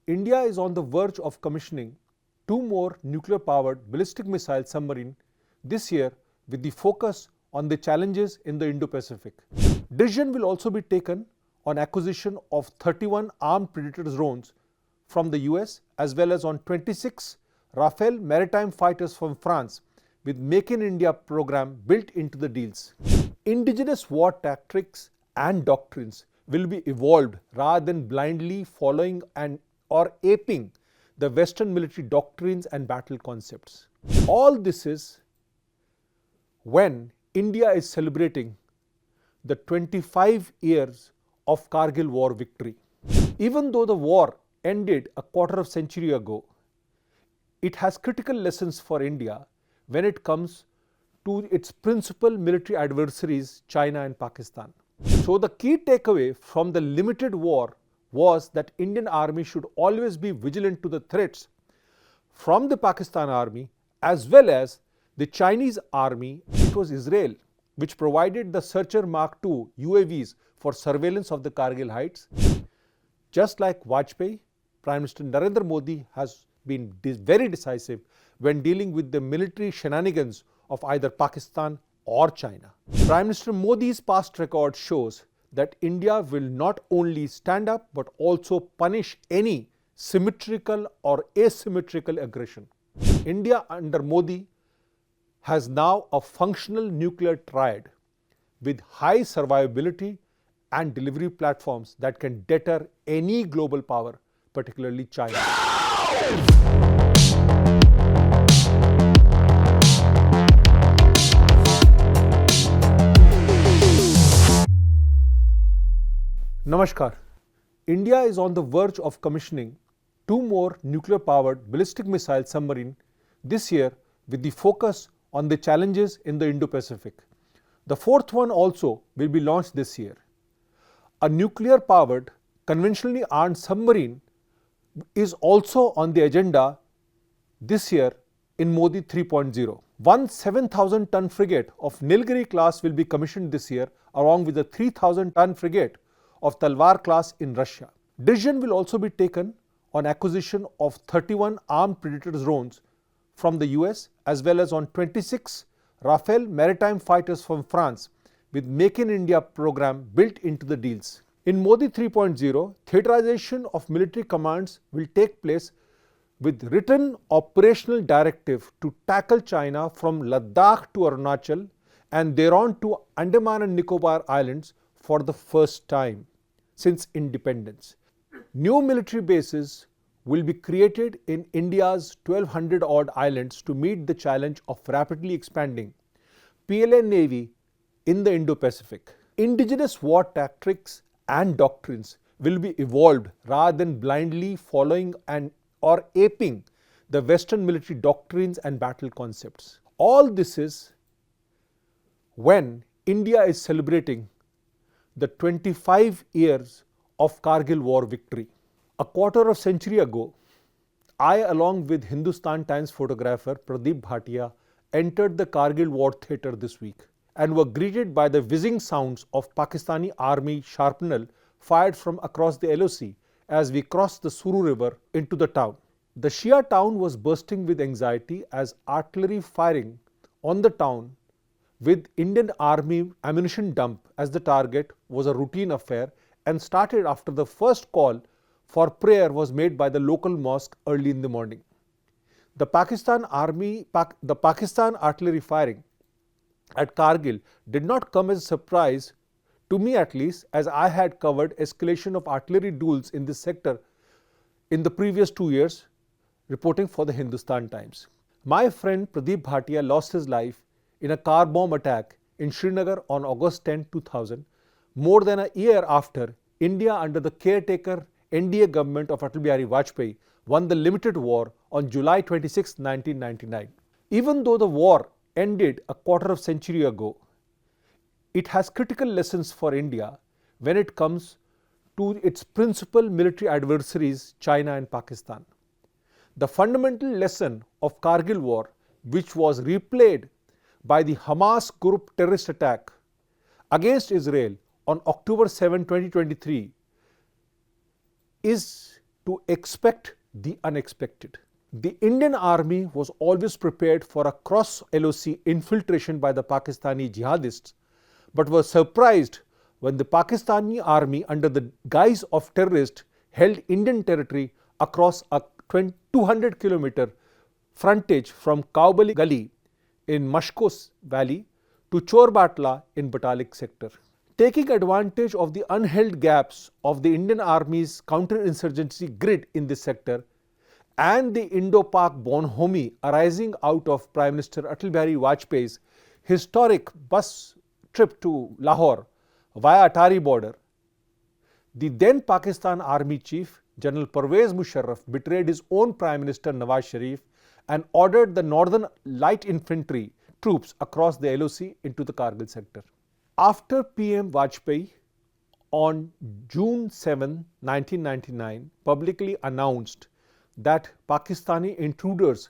India is on the verge of commissioning 2 more nuclear-powered ballistic missile submarines this year with the focus on the challenges in the Indo-Pacific. Decision will also be taken on acquisition of 31 armed Predator drones from the US as well as on 26 Rafale maritime fighters from France with Make in India program built into the deals. Indigenous war tactics and doctrines will be evolved rather than blindly following or aping the Western military doctrines and battle concepts. All this is when India is celebrating the 25 years of Kargil War victory. Even though the war ended a quarter of a century ago, it has critical lessons for India when it comes to its principal military adversaries, China and Pakistan. So the key takeaway from the limited war was that Indian Army should always be vigilant to the threats from the Pakistan Army as well as the Chinese Army. It was Israel which provided the Searcher Mark II UAVs for surveillance of the Kargil heights. Just like Vajpayee, Prime Minister Narendra Modi has been very decisive when dealing with the military shenanigans of either Pakistan or China. Prime Minister Modi's past record shows that India will not only stand up but also punish any symmetrical or asymmetrical aggression. India under Modi has now a functional nuclear triad with high survivability and delivery platforms that can deter any global power, particularly China. Namaskar. India is on the verge of commissioning 2 more nuclear-powered ballistic missile submarines this year with the focus on the challenges in the Indo-Pacific. The 4th one also will be launched this year. A nuclear-powered, conventionally armed submarine is also on the agenda this year in Modi 3.0. One 7,000-ton frigate of Nilgiri class will be commissioned this year along with a 3,000-ton frigate of Talwar class in Russia. Decision will also be taken on acquisition of 31 armed Predator drones from the US as well as on 26 Rafale maritime fighters from France with Make in India program built into the deals. In Modi 3.0, theaterization of military commands will take place with written operational directive to tackle China from Ladakh to Arunachal and thereon to Andaman and Nicobar Islands for the first time since independence. New military bases will be created in India's 1,200 odd islands to meet the challenge of rapidly expanding PLA Navy in the Indo-Pacific. Indigenous war tactics and doctrines will be evolved rather than blindly following or aping the Western military doctrines and battle concepts. All this is when India is celebrating the 25 years of Kargil War victory. A quarter of a century ago, I along with Hindustan Times photographer Pradeep Bhatia entered the Kargil War theatre this week and were greeted by the whizzing sounds of Pakistani army shrapnel fired from across the LOC as we crossed the Suru River into the town. The Shia town was bursting with anxiety as artillery firing on the town with Indian Army ammunition dump as the target was a routine affair and started after the first call for prayer was made by the local mosque early in the morning. The Pakistan artillery firing at Kargil did not come as a surprise to me, at least, as I had covered escalation of artillery duels in this sector in the previous 2 years, reporting for the Hindustan Times. My friend Pradeep Bhatia lost his life in a car bomb attack in Srinagar on August 10, 2000, more than a year after India under the caretaker NDA government of Atal Bihari Vajpayee won the limited war on July 26, 1999. Even though the war ended a quarter of a century ago, it has critical lessons for India when it comes to its principal military adversaries, China and Pakistan. The fundamental lesson of Kargil War, which was replayed by the Hamas group terrorist attack against Israel on October 7, 2023, is to expect the unexpected. The Indian Army was always prepared for a cross-LOC infiltration by the Pakistani jihadists, but was surprised when the Pakistani Army, under the guise of terrorists, held Indian territory across a 200-kilometer frontage from Kaubali Gully in Mashko Valley to Chorbatla in Batalik sector. Taking advantage of the unheld gaps of the Indian Army's counterinsurgency grid in this sector and the Indo-Pak bonhomie arising out of Prime Minister Atal Bihari Vajpayee's historic bus trip to Lahore via Atari border, the then Pakistan Army Chief General Pervez Musharraf betrayed his own Prime Minister Nawaz Sharif and ordered the Northern Light Infantry troops across the LOC into the Kargil sector. After PM Vajpayee on June 7, 1999 publicly announced that Pakistani intruders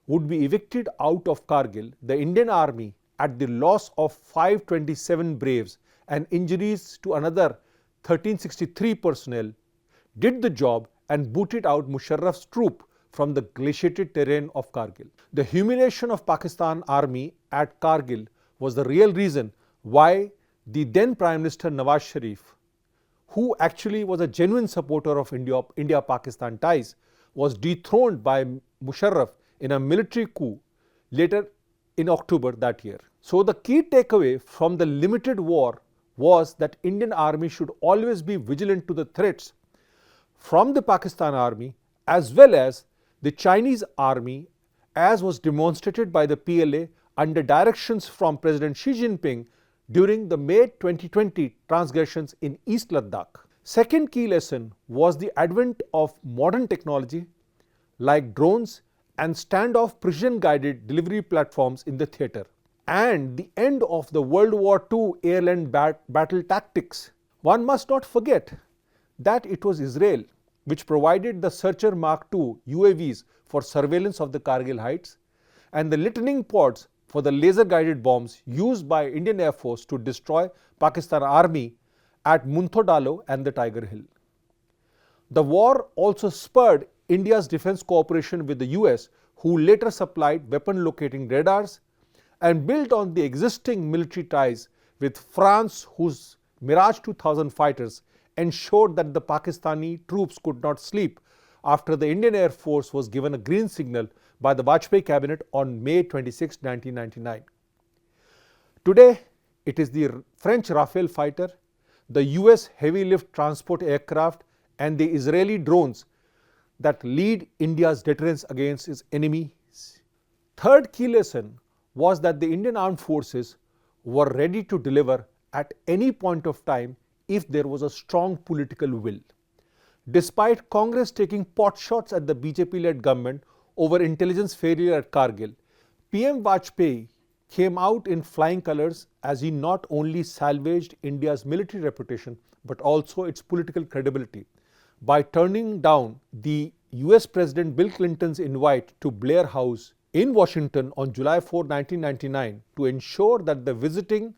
would be evicted out of Kargil, the Indian Army, at the loss of 527 braves and injuries to another 1363 personnel, did the job and booted out Musharraf's troop from the glaciated terrain of Kargil. The humiliation of Pakistan Army at Kargil was the real reason why the then Prime Minister Nawaz Sharif, who actually was a genuine supporter of India-Pakistan ties, was dethroned by Musharraf in a military coup later in October that year. So the key takeaway from the limited war was that Indian Army should always be vigilant to the threats from the Pakistan Army as well as the Chinese Army, as was demonstrated by the PLA under directions from President Xi Jinping during the May 2020 transgressions in East Ladakh. Second key lesson was the advent of modern technology like drones and standoff precision-guided delivery platforms in the theatre, and the end of the World War II airland battle tactics. One must not forget that it was Israel which provided the Searcher Mark II UAVs for surveillance of the Kargil heights and the listening pods for the laser-guided bombs used by Indian Air Force to destroy Pakistan Army at Munthodalo and the Tiger Hill. The war also spurred India's defense cooperation with the US, who later supplied weapon locating radars, and built on the existing military ties with France, whose Mirage 2000 fighters ensured that the Pakistani troops could not sleep after the Indian Air Force was given a green signal by the Vajpayee cabinet on May 26, 1999. Today, it is the French Rafale fighter, the US heavy lift transport aircraft, and the Israeli drones that lead India's deterrence against its enemies. Third key lesson was that the Indian armed forces were ready to deliver at any point of time if there was a strong political will. Despite Congress taking pot shots at the BJP-led government over intelligence failure at Kargil, PM Vajpayee came out in flying colors as he not only salvaged India's military reputation but also its political credibility by turning down the US President Bill Clinton's invite to Blair House in Washington on July 4, 1999 to ensure that the visiting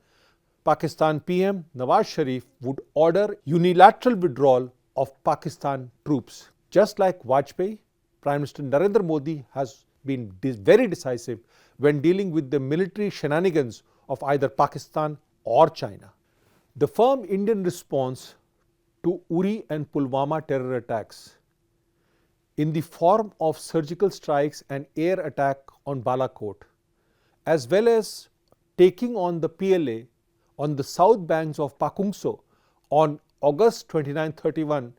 Pakistan PM Nawaz Sharif would order unilateral withdrawal of Pakistan troops. Just like Vajpayee, Prime Minister Narendra Modi has been very decisive when dealing with the military shenanigans of either Pakistan or China. The firm Indian response to Uri and Pulwama terror attacks in the form of surgical strikes and air attack on Balakot, as well as taking on the PLA on the south banks of Pakungso on August 29-31,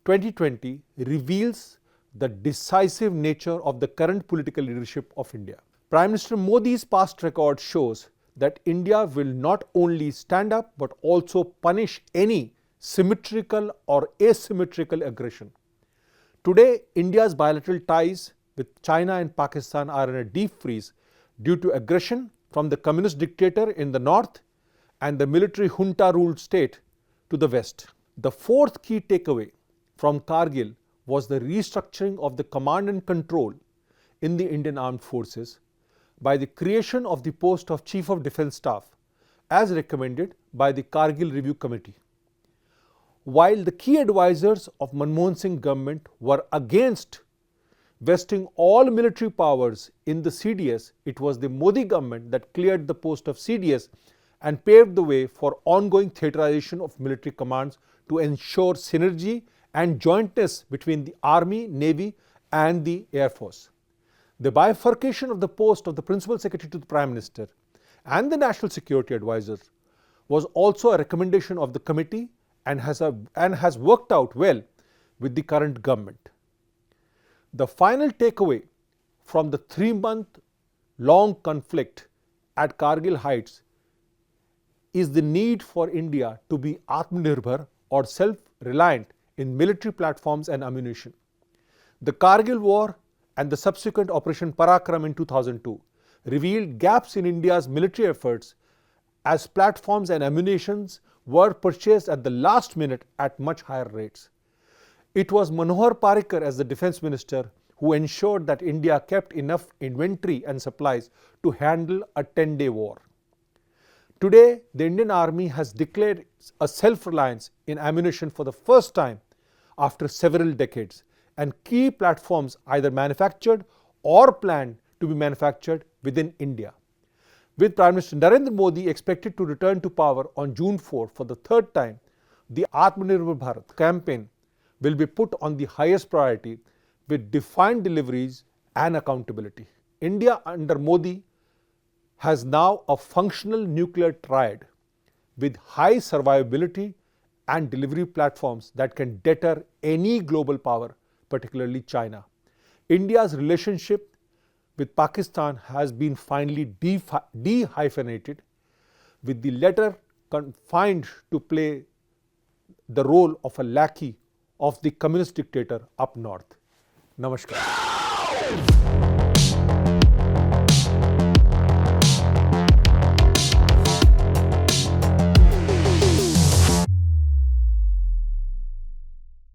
2020 reveals the decisive nature of the current political leadership of India. Prime Minister Modi's past record shows that India will not only stand up but also punish any symmetrical or asymmetrical aggression. Today, India's bilateral ties with China and Pakistan are in a deep freeze due to aggression from the communist dictator in the north and the military junta-ruled state to the west. The fourth key takeaway from Kargil was the restructuring of the command and control in the Indian Armed Forces by the creation of the post of Chief of Defence Staff as recommended by the Kargil Review Committee. while the key advisors of Manmohan Singh government were against vesting all military powers in the CDS, it was the Modi government that cleared the post of CDS and paved the way for ongoing theaterization of military commands to ensure synergy and jointness between the Army, Navy and the Air Force. The bifurcation of the post of the Principal Secretary to the Prime Minister and the National Security Advisor was also a recommendation of the committee and has worked out well with the current government. The final takeaway from the 3-month-long conflict at Kargil Heights is the need for India to be Atmanirbhar or self-reliant in military platforms and ammunition. The Kargil War and the subsequent Operation Parakram in 2002 revealed gaps in India's military efforts as platforms and ammunitions were purchased at the last minute at much higher rates. It was Manohar Parrikar as the Defence Minister who ensured that India kept enough inventory and supplies to handle a 10-day war. Today, the Indian Army has declared a self-reliance in ammunition for the first time after several decades, and key platforms either manufactured or planned to be manufactured within India. With Prime Minister Narendra Modi expected to return to power on June 4 for the third time, the Atmanirbhar Bharat campaign will be put on the highest priority with defined deliveries and accountability. India under Modi has now a functional nuclear triad with high survivability and delivery platforms that can deter any global power, particularly China. India's relationship with Pakistan has been finally de-hyphenated, with the latter confined to play the role of a lackey of the communist dictator up north. Namaskar.